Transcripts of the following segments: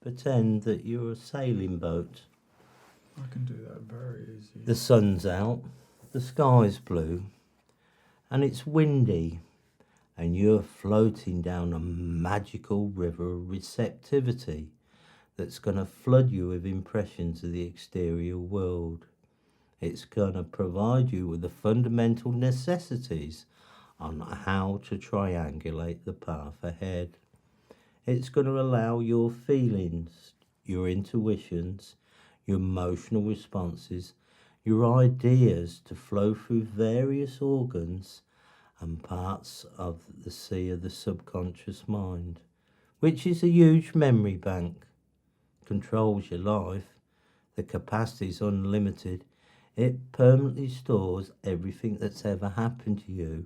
pretend that you're a sailing boat. I can do that very easy. The sun's out, the sky's blue, and it's windy, and you're floating down a magical river of receptivity that's going to flood you with impressions of the exterior world. It's going to provide you with the fundamental necessities on how to triangulate the path ahead. It's going to allow your feelings, your intuitions, your emotional responses, your ideas to flow through various organs and parts of the sea of the subconscious mind, which is a huge memory bank, controls your life. The capacity is unlimited. It permanently stores everything that's ever happened to you,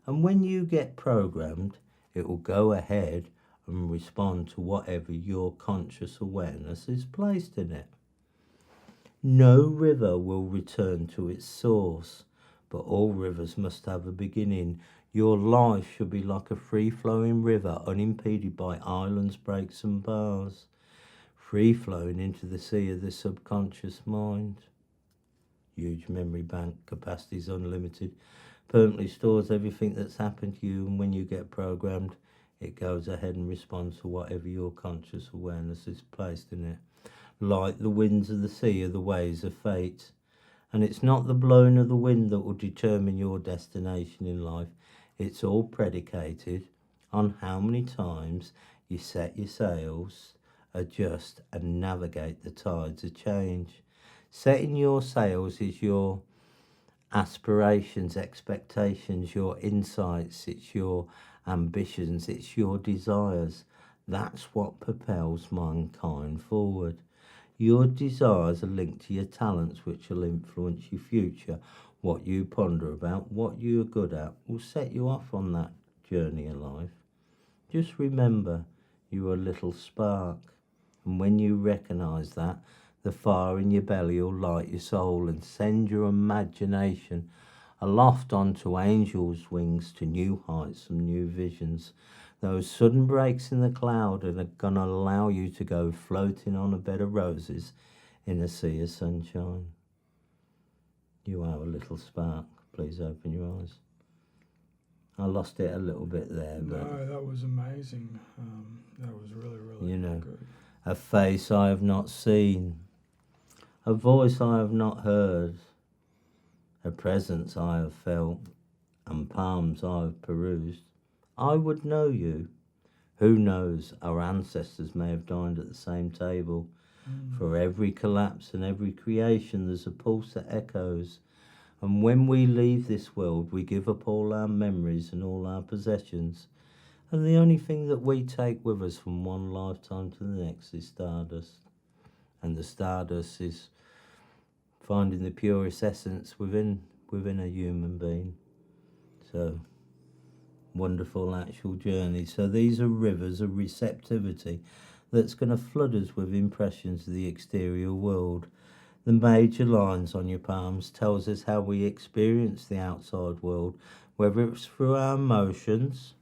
and when you get programmed, it will go ahead and respond to whatever your conscious awareness is placed in it. No river will return to its source, but all rivers must have a beginning. Your life should be like a free-flowing river, unimpeded by islands, breaks and bars, free-flowing into the sea of the subconscious mind. Huge memory bank, capacity is unlimited, permanently stores everything that's happened to you, and when you get programmed, it goes ahead and responds to whatever your conscious awareness is placed in it. Like the winds of the sea are the waves of fate, and it's not the blowing of the wind that will determine your destination in life. It's all predicated on how many times you set your sails, adjust and navigate the tides of change. Setting your sails is your aspirations, expectations, your insights, it's your ambitions, it's your desires. That's what propels mankind forward. Your desires are linked to your talents, which will influence your future. What you ponder about, what you're good at, will set you off on that journey in life. Just remember, you're a little spark, and when you recognise that, the fire in your belly will light your soul and send your imagination aloft onto angels' wings to new heights and new visions. Those sudden breaks in the cloud are going to allow you to go floating on a bed of roses in a sea of sunshine. You are a little spark. Please open your eyes. I lost it a little bit there. But no, that was amazing. That was really, really good. A face I have not seen, a voice I have not heard, a presence I have felt, and palms I have perused. I would know you. Who knows, our ancestors may have dined at the same table. For every collapse and every creation there's a pulse that echoes. And when we leave this world, we give up all our memories and all our possessions. And the only thing that we take with us from one lifetime to the next is stardust. And the stardust is finding the purest essence within a human being. So, wonderful actual journey. So these are rivers of receptivity that's going to flood us with impressions of the exterior world. The major lines on your palms tells us how we experience the outside world, whether it's through our emotions,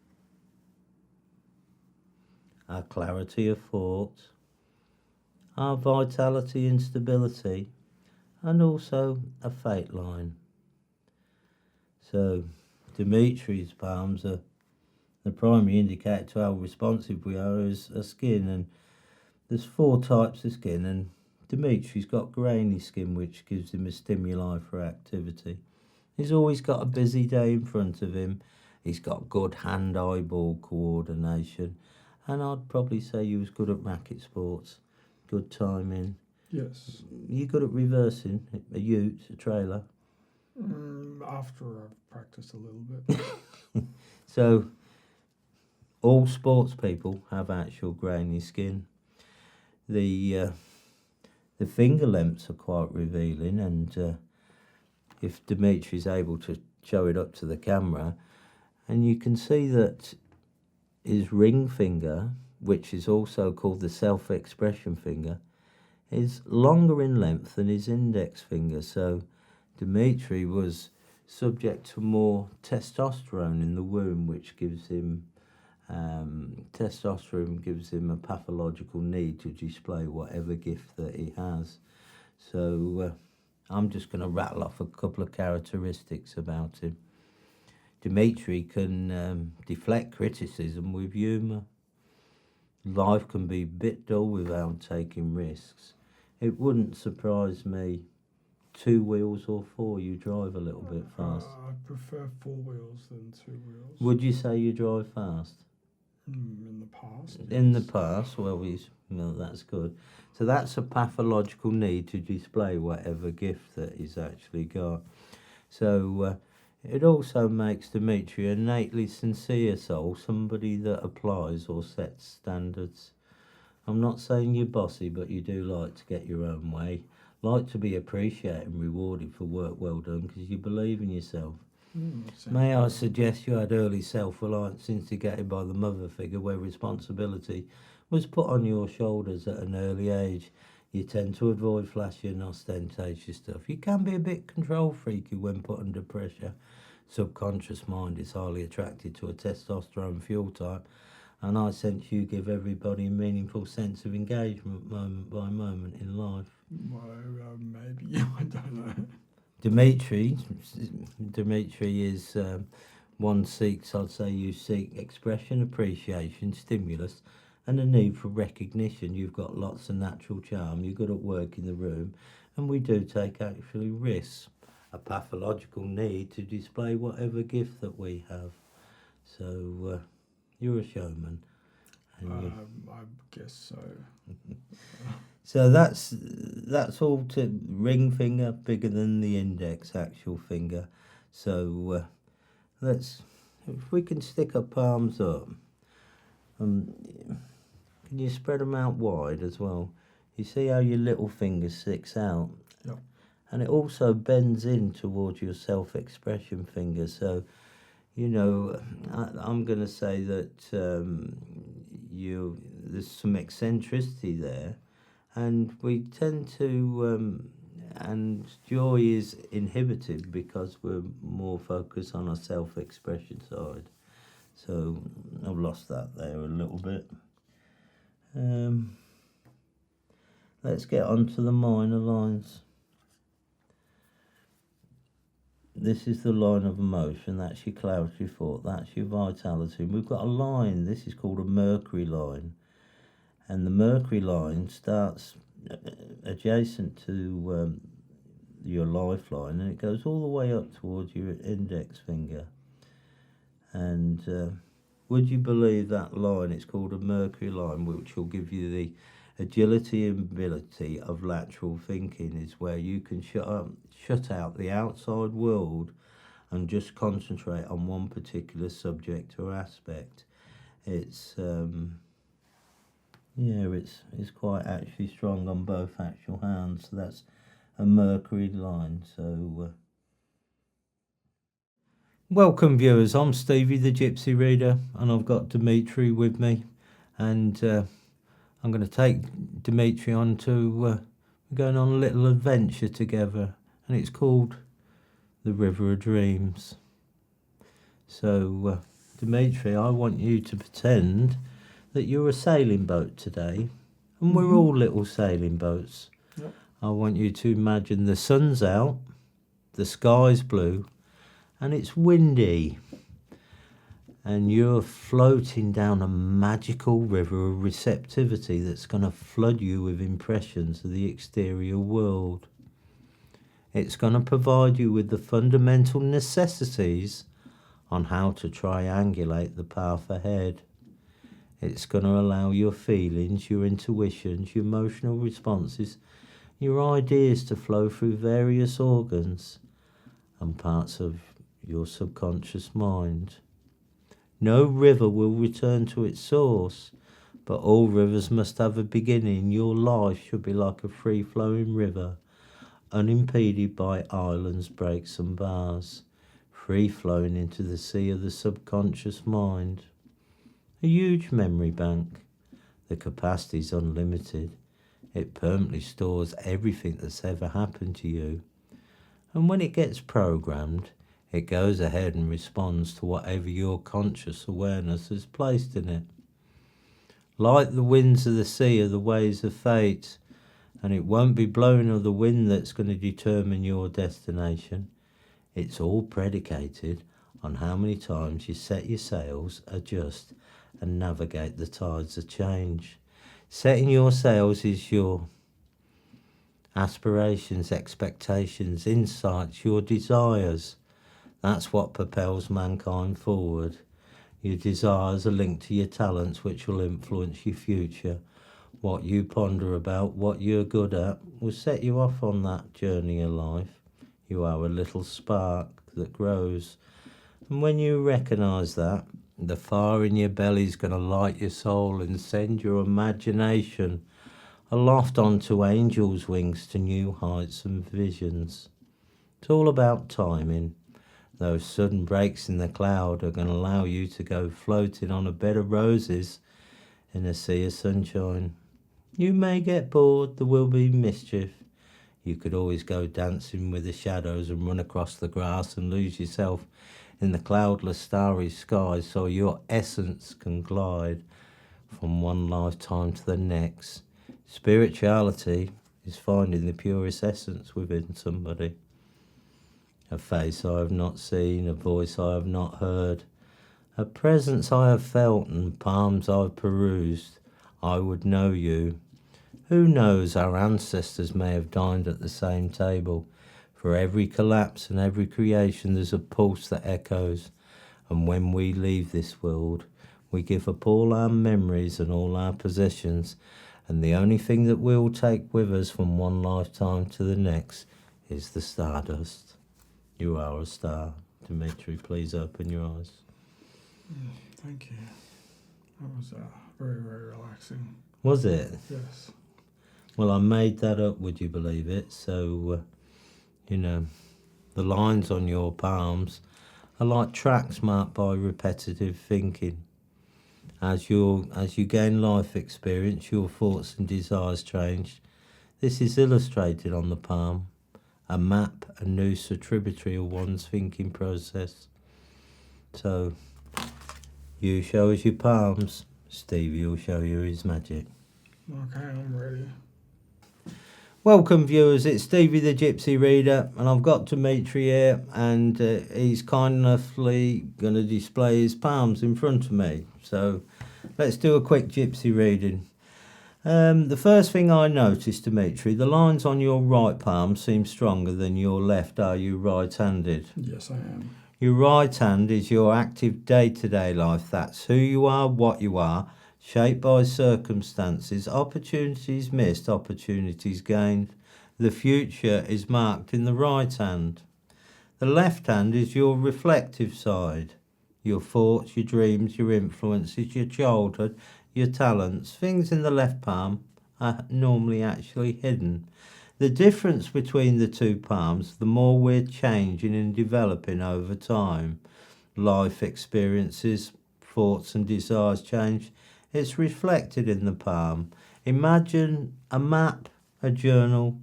our clarity of thought, our vitality and stability, and also a fate line. So Dmitri's palms are the primary indicator to how responsive we are as a skin, and there's 4 types of skin, and Dmitri's got grainy skin, which gives him a stimuli for activity. He's always got a busy day in front of him. He's got good hand-eyeball coordination, and I'd probably say he was good at racket sports, good timing. Yes. You good at reversing a ute, a trailer? After I've practiced a little bit. So, all sports people have actual grainy skin. The finger lengths are quite revealing, and if Dmitri's able to show it up to the camera, and you can see that his ring finger, which is also called the self-expression finger, is longer in length than his index finger. So Dmitri was subject to more testosterone in the womb, which gives him Testosterone gives him a pathological need to display whatever gift that he has. So I'm just going to rattle off a couple of characteristics about him. Dmitri can deflect criticism with humour. Life can be a bit dull without taking risks. It wouldn't surprise me, 2 wheels or 4, you drive a little bit fast. I prefer 4 wheels than 2 wheels. Would you say you drive fast? In the past. In the yes. past, well, that's good. So that's a pathological need to display whatever gift that he's actually got. So it also makes Dmitri a innately sincere soul, somebody that applies or sets standards. I'm not saying you're bossy, but you do like to get your own way, like to be appreciated and rewarded for work well done because you believe in yourself. May I suggest you had early self-reliance instigated by the mother figure where responsibility was put on your shoulders at an early age. You tend to avoid flashy and ostentatious stuff. You can be a bit control freaky when put under pressure. Subconscious mind is highly attracted to a testosterone fuel type, and I sense you give everybody a meaningful sense of engagement moment by moment in life. Well, maybe, I don't know. Dmitri is one seeks, I'd say you seek expression, appreciation, stimulus, and a need for recognition. You've got lots of natural charm, you're good at work in the room, and we do take actually risks, a pathological need to display whatever gift that we have. So you're a showman. I guess so. So that's all to ring finger, bigger than the index actual finger. So if we can stick our palms up, can you spread them out wide as well? You see how your little finger sticks out? Yep. And it also bends in towards your self-expression finger. So, I'm going to say that there's some eccentricity there. And we tend to, and joy is inhibited because we're more focused on our self-expression side. So I've lost that there a little bit. Let's get on to the minor lines. This is the line of emotion, that's your clarity thought, that's your vitality. We've got a line, this is called a Mercury line. And the Mercury line starts adjacent to your lifeline, and it goes all the way up towards your index finger. And would you believe that line, it's called a Mercury line, which will give you the agility and ability of lateral thinking, is where you can shut out the outside world and just concentrate on one particular subject or aspect. It's it's quite actually strong on both actual hands. So that's a Mercury line. So welcome viewers, I'm Stevie the Gypsy Reader, and I've got Dmitri with me, and I'm going to take Dmitri on to we're going on a little adventure together, and it's called the River of Dreams. So Dmitri, I want you to pretend that you're a sailing boat today, and we're all little sailing boats. Yep. I want you to imagine the sun's out, the sky's blue, and it's windy, and you're floating down a magical river of receptivity that's going to flood you with impressions of the exterior world. It's going to provide you with the fundamental necessities on how to triangulate the path ahead. It's going to allow your feelings, your intuitions, your emotional responses, your ideas to flow through various organs and parts of your subconscious mind. No river will return to its source, but all rivers must have a beginning. Your life should be like a free-flowing river, unimpeded by islands, breaks and bars, free-flowing into the sea of the subconscious mind. A huge memory bank. The capacity is unlimited. It permanently stores everything that's ever happened to you. And when it gets programmed, It goes ahead and responds to whatever your conscious awareness has placed in it. Like the winds of the sea are the waves of fate, and it won't be blowing of the wind that's going to determine your destination. It's all predicated on how many times you set your sails, adjust, and navigate the tides of change. Setting your sails is your aspirations, expectations, insights, your desires. That's what propels mankind forward. Your desires are linked to your talents, which will influence your future. What you ponder about, what you're good at, will set you off on that journey of life. You are a little spark that grows. And when you recognise that, the fire in your belly is going to light your soul and send your imagination aloft onto angels' wings to new heights and visions. It's all about timing. Those sudden breaks in the cloud are going to allow you to go floating on a bed of roses in a sea of sunshine. You may get bored, there will be mischief. You could always go dancing with the shadows and run across the grass and lose yourself in the cloudless starry sky, so your essence can glide from one lifetime to the next. Spirituality is finding the purest essence within somebody. A face I have not seen, a voice I have not heard, a presence I have felt and palms I've perused. I would know you. Who knows, our ancestors may have dined at the same table. For every collapse and every creation there's a pulse that echoes. And when we leave this world, we give up all our memories and all our possessions. And the only thing that we'll take with us from one lifetime to the next is the stardust. You are a star. Dmitri, please open your eyes. Thank you. That was very, very relaxing. Was it? Yes. Well, I made that up, would you believe it? So, the lines on your palms are like tracks marked by repetitive thinking. As you gain life experience, your thoughts and desires change. This is illustrated on the palm. A map, a noose, a tributary of one's thinking process. So, you show us your palms, Stevie will show you his magic. Okay, I'm ready. Welcome viewers, it's Stevie the Gypsy Reader, and I've got Dmitri here, and he's kindly going to display his palms in front of me. So, let's do a quick Gypsy reading. The first thing I noticed, Dmitri, the lines on your right palm seem stronger than your left. Are you right-handed? Yes, I am. Your right hand is your active day-to-day life. That's who you are, what you are, shaped by circumstances, opportunities missed, opportunities gained. The future is marked in the right hand. The left hand is your reflective side. Your thoughts, your dreams, your influences, your childhood, your talents, things in the left palm are normally actually hidden. The difference between the two palms, the more we're changing and developing over time. Life experiences, thoughts and desires change. It's reflected in the palm. Imagine a map, a journal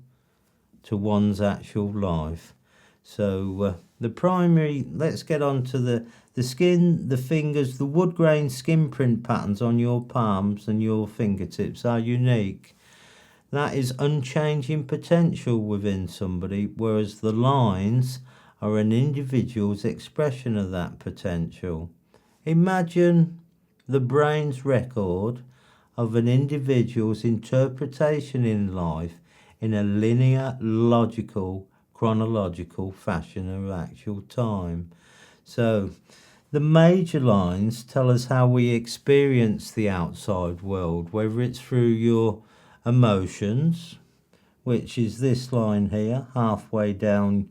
to one's actual life. So the primary, let's get on to the skin, the fingers, the wood grain skin print patterns on your palms and your fingertips are unique. That is unchanging potential within somebody, whereas the lines are an individual's expression of that potential. Imagine the brain's record of an individual's interpretation in life in a linear, logical, chronological fashion of actual time. So, the major lines tell us how we experience the outside world, whether it's through your emotions, which is this line here, halfway down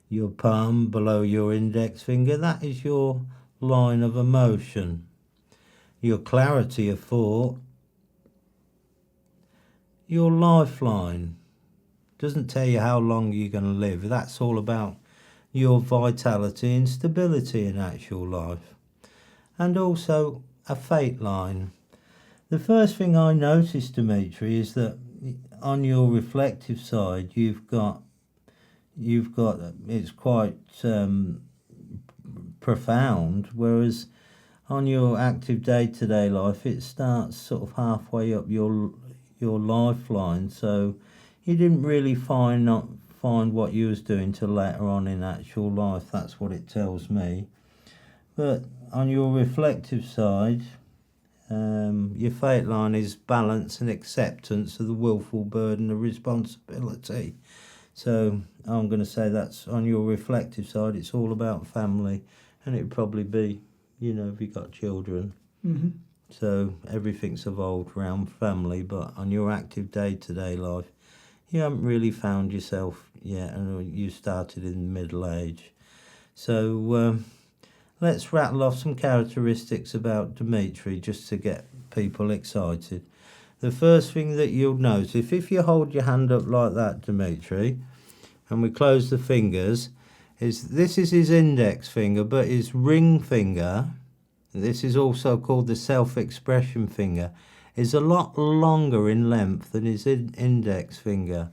your palm below your index finger. That is your line of emotion. Your clarity of thought, your lifeline. Doesn't tell you how long you're going to live. That's all about your vitality and stability in actual life. And also a fate line. The first thing I noticed, Dmitri, is that on your reflective side, you've got it's quite profound, whereas on your active day-to-day life, it starts sort of halfway up your lifeline. So you didn't really find what you was doing till later on in actual life. That's what it tells me. But on your reflective side, your fate line is balance and acceptance of the willful burden of responsibility. So I'm going to say that's on your reflective side. It's all about family, and it'd probably be, if you got children. Mm-hmm. So everything's evolved around family. But on your active day-to-day life, you haven't really found yourself yet, and you started in middle age. So let's rattle off some characteristics about Dmitri just to get people excited. The first thing that you'll notice, if you hold your hand up like that, Dmitri, and we close the fingers, this is his index finger, but his ring finger, this is also called the self-expression finger, is a lot longer in length than his index finger.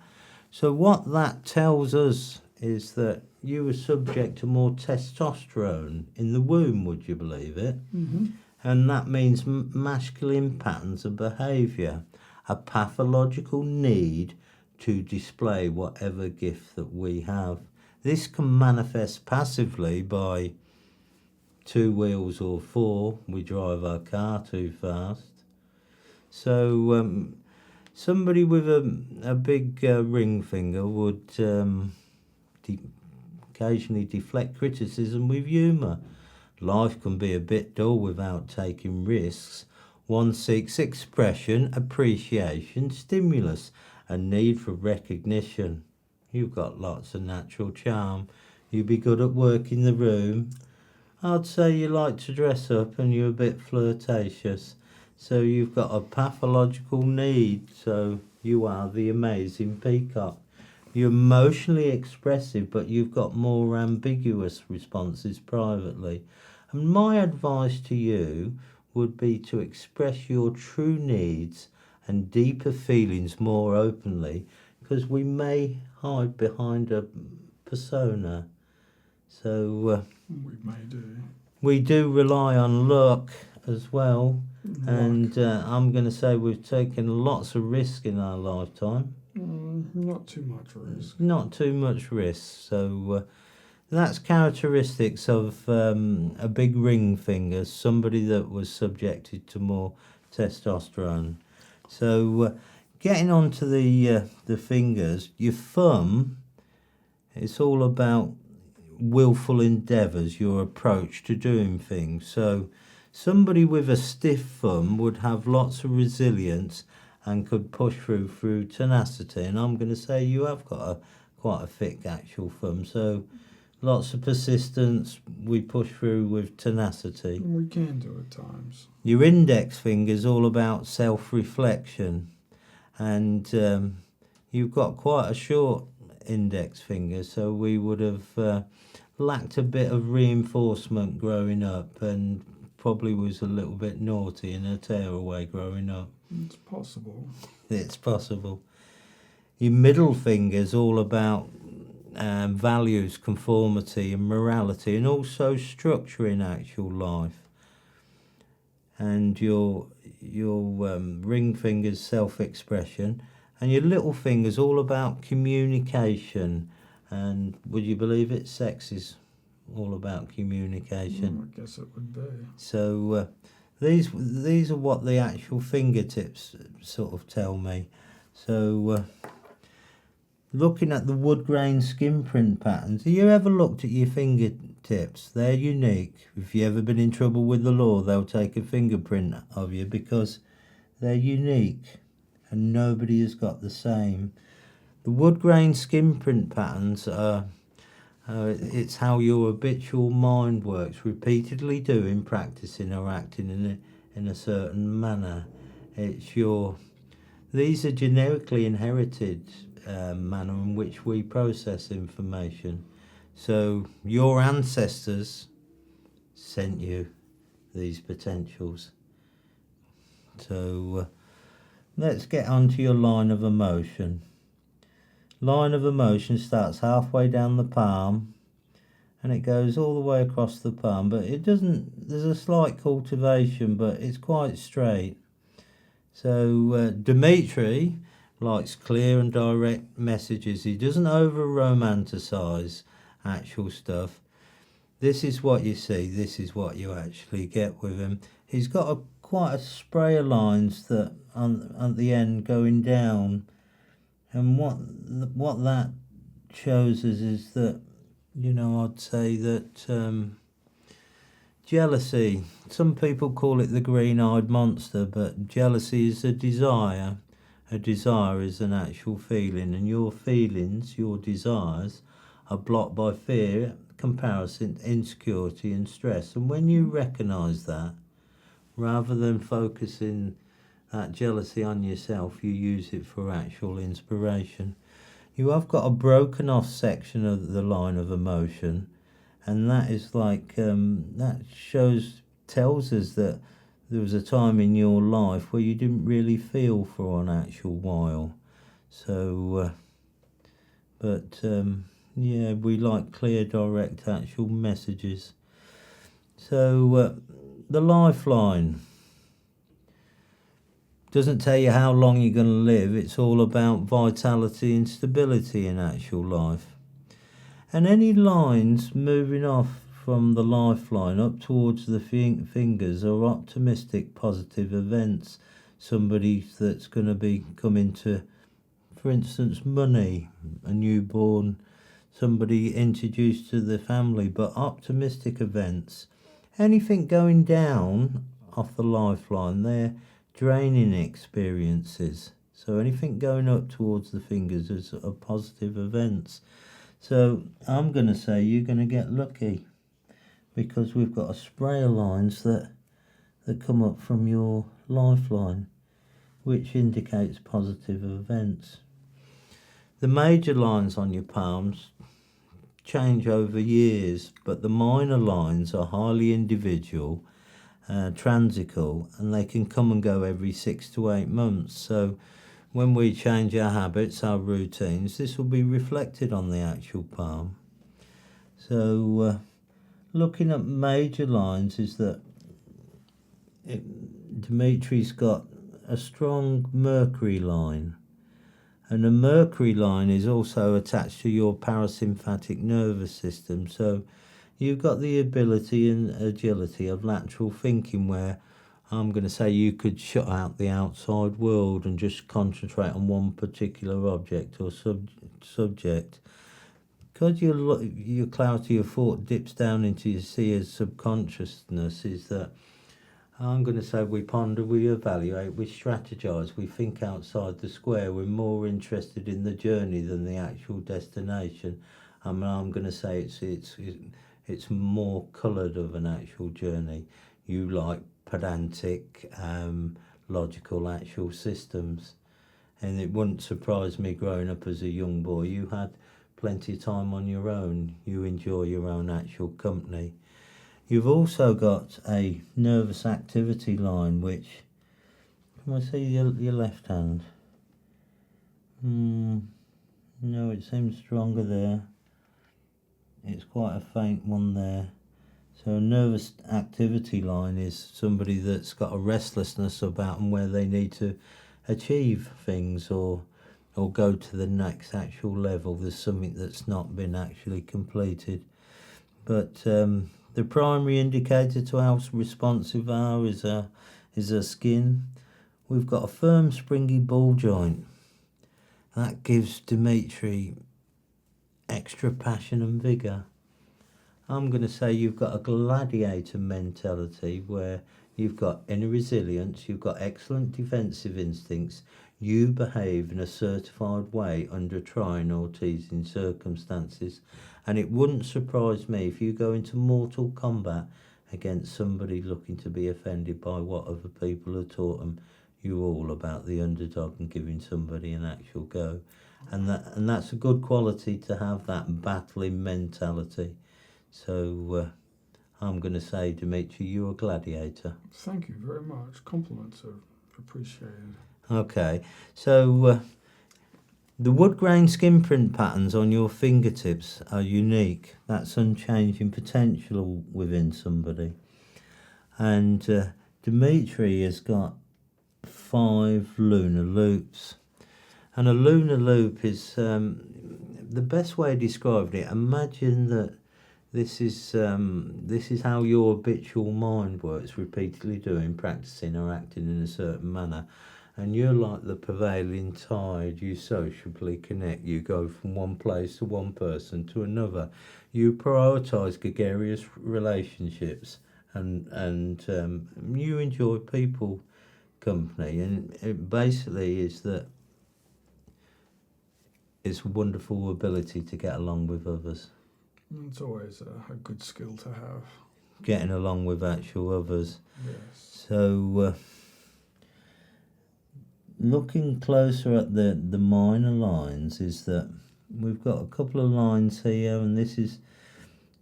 So what that tells us is that you were subject to more testosterone in the womb, would you believe it? Mm-hmm. And that means masculine patterns of behaviour, a pathological need to display whatever gift that we have. This can manifest passively by 2 wheels or 4. We drive our car too fast. So somebody with a big ring finger would occasionally deflect criticism with humour. Life can be a bit dull without taking risks. One seeks expression, appreciation, stimulus, a need for recognition. You've got lots of natural charm. You'd be good at working the room. I'd say you like to dress up and you're a bit flirtatious. So you've got a pathological need. So you are the amazing peacock. You're emotionally expressive, but you've got more ambiguous responses privately. And my advice to you would be to express your true needs and deeper feelings more openly, because we may hide behind a persona. So We may do. we do rely on luck as well. Luck. And I'm going to say we've taken lots of risk in our lifetime. Not too much risk. Not too much risk. So that's characteristics of a big ring finger, somebody that was subjected to more testosterone. So getting on to the fingers, your thumb, it's all about willful endeavours, your approach to doing things. So somebody with a stiff thumb would have lots of resilience and could push through tenacity. And I'm going to say you have got quite a thick actual thumb. So lots of persistence, we push through with tenacity. We can do at times. Your index finger's all about self-reflection. And you've got quite a short index finger, so we would have lacked a bit of reinforcement growing up and probably was a little bit naughty and a tearaway growing up. It's possible. It's possible. Your middle finger's all about values, conformity and morality, and also structure in actual life. And your ring finger's self-expression, and your little finger's all about communication. And would you believe it, sex is all about communication. I guess it would be. So these are what the actual fingertips sort of tell me. So looking at the wood grain skin print patterns, have you ever looked at your fingertips? They're unique. If you've ever been in trouble with the law, they'll take a fingerprint of you because they're unique and nobody has got the same. The wood grain skin print patterns are it's how your habitual mind works, repeatedly doing, practicing or acting in a certain manner. These are generically inherited manner in which we process information. So your ancestors sent you these potentials. So let's get on to your line of emotion. Line of emotion starts halfway down the palm and it goes all the way across the palm, but it doesn't, there's a slight cultivation, but it's quite straight. So Dmitri likes clear and direct messages. He doesn't over romanticize actual stuff. This is what you see, this is what you actually get with him. He's got quite a spray of lines that at the end going down, and what that shows us is that, you know, I'd say that jealousy, some people call it the green-eyed monster, but jealousy is a desire. A desire is an actual feeling, and your feelings, your desires, are blocked by fear, comparison, insecurity and stress. And when you recognise that, rather than focusing that jealousy on yourself, you use it for actual inspiration. You have got a broken off section of the line of emotion, and that is like, that tells us that there was a time in your life where you didn't really feel for an actual while. So, yeah, we like clear, direct, actual messages. So, the lifeline doesn't tell you how long you're going to live. It's all about vitality and stability in actual life. And any lines moving off from the lifeline up towards the fingers are optimistic, positive events. Somebody that's going to be coming to, for instance, money, a newborn, somebody introduced to the family, but optimistic events. Anything going down off the lifeline, they're draining experiences. So anything going up towards the fingers is a positive events. So I'm going to say you're going to get lucky, because we've got a spray of lines that come up from your lifeline, which indicates positive events. The major lines on your palms change over years, but the minor lines are highly individual, transical, and they can come and go every 6 to 8 months. So when we change our habits, our routines, this will be reflected on the actual palm. So looking at major lines is that Dmitri's got a strong Mercury line, and a Mercury line is also attached to your parasympathetic nervous system. So you've got the ability and agility of lateral thinking, where I'm going to say you could shut out the outside world and just concentrate on one particular object or subject. Because your clarity of thought dips down into your seer's subconsciousness, is that I'm going to say we ponder, we evaluate, we strategize, we think outside the square. We're more interested in the journey than the actual destination. I mean, I'm going to say it's more coloured of an actual journey. You like pedantic, logical actual systems. And it wouldn't surprise me growing up as a young boy. You had plenty of time on your own. You enjoy your own actual company. You've also got a nervous activity line, which, can I see your left hand? No, it seems stronger there. It's quite a faint one there. So a nervous activity line is somebody that's got a restlessness about them, where they need to achieve things or go to the next actual level. There's something that's not been actually completed. But the primary indicator to how responsive are is our skin. We've got a firm, springy ball joint. That gives Dmitri extra passion and vigour. I'm going to say you've got a gladiator mentality, where you've got inner resilience, you've got excellent defensive instincts, you behave in a certified way under trying or teasing circumstances. And it wouldn't surprise me if you go into mortal combat against somebody looking to be offended by what other people have taught them. You're all about the underdog and giving somebody an actual go. And that's a good quality to have, that battling mentality. So I'm going to say, Dmitri, you're a gladiator. Thank you very much. Compliments are appreciated. Okay, so The wood grain skin print patterns on your fingertips are unique. That's unchanging potential within somebody. And Dmitri has got 5 lunar loops. And a lunar loop is the best way of describing it. Imagine that this is how your habitual mind works, repeatedly doing, practicing or acting in a certain manner. And you're like the prevailing tide. You sociably connect. You go from one place to one person to another. You prioritise gregarious relationships, and you enjoy people company. And it basically is that it's a wonderful ability to get along with others. It's always a good skill to have. Getting along with actual others. Yes. So, looking closer at the minor lines, is that we've got a couple of lines here, and this is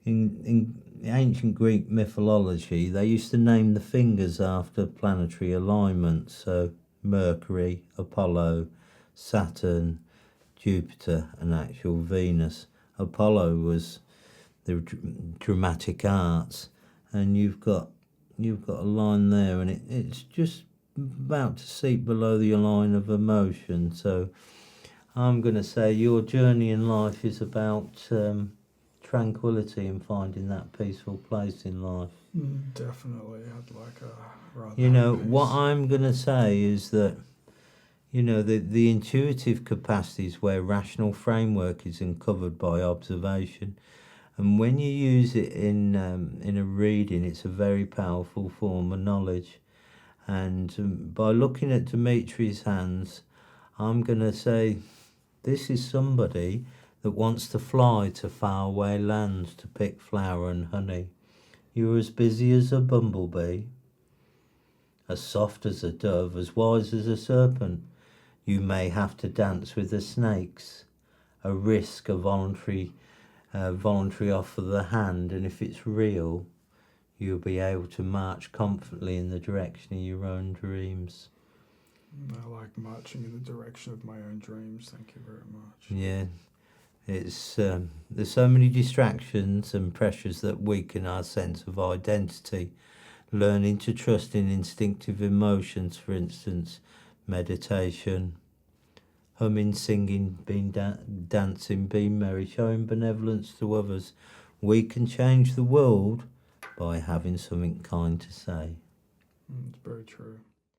in ancient Greek mythology. They used to name the fingers after planetary alignments. So Mercury, Apollo, Saturn, Jupiter, and actual Venus. Apollo was the dramatic arts, and you've got a line there, and it's just about to seep below the line of emotion. So I'm going to say your journey in life is about tranquility and finding that peaceful place in life. Definitely, I'd like a rather. You know, what I'm going to say is that, you know, the intuitive capacities where rational framework is uncovered by observation. And when you use it in a reading, it's a very powerful form of knowledge. And by looking at Dmitri's hands, I'm going to say this is somebody that wants to fly to faraway lands to pick flower and honey. You're as busy as a bumblebee, as soft as a dove, as wise as a serpent. You may have to dance with the snakes, a risk, a voluntary offer of the hand, and if it's real, you'll be able to march confidently in the direction of your own dreams. I like marching in the direction of my own dreams. Thank you very much. Yeah, it's there's so many distractions and pressures that weaken our sense of identity. Learning to trust in instinctive emotions, for instance, meditation, humming, singing, dancing, being merry, showing benevolence to others. We can change the world by having something kind to say. It's very true.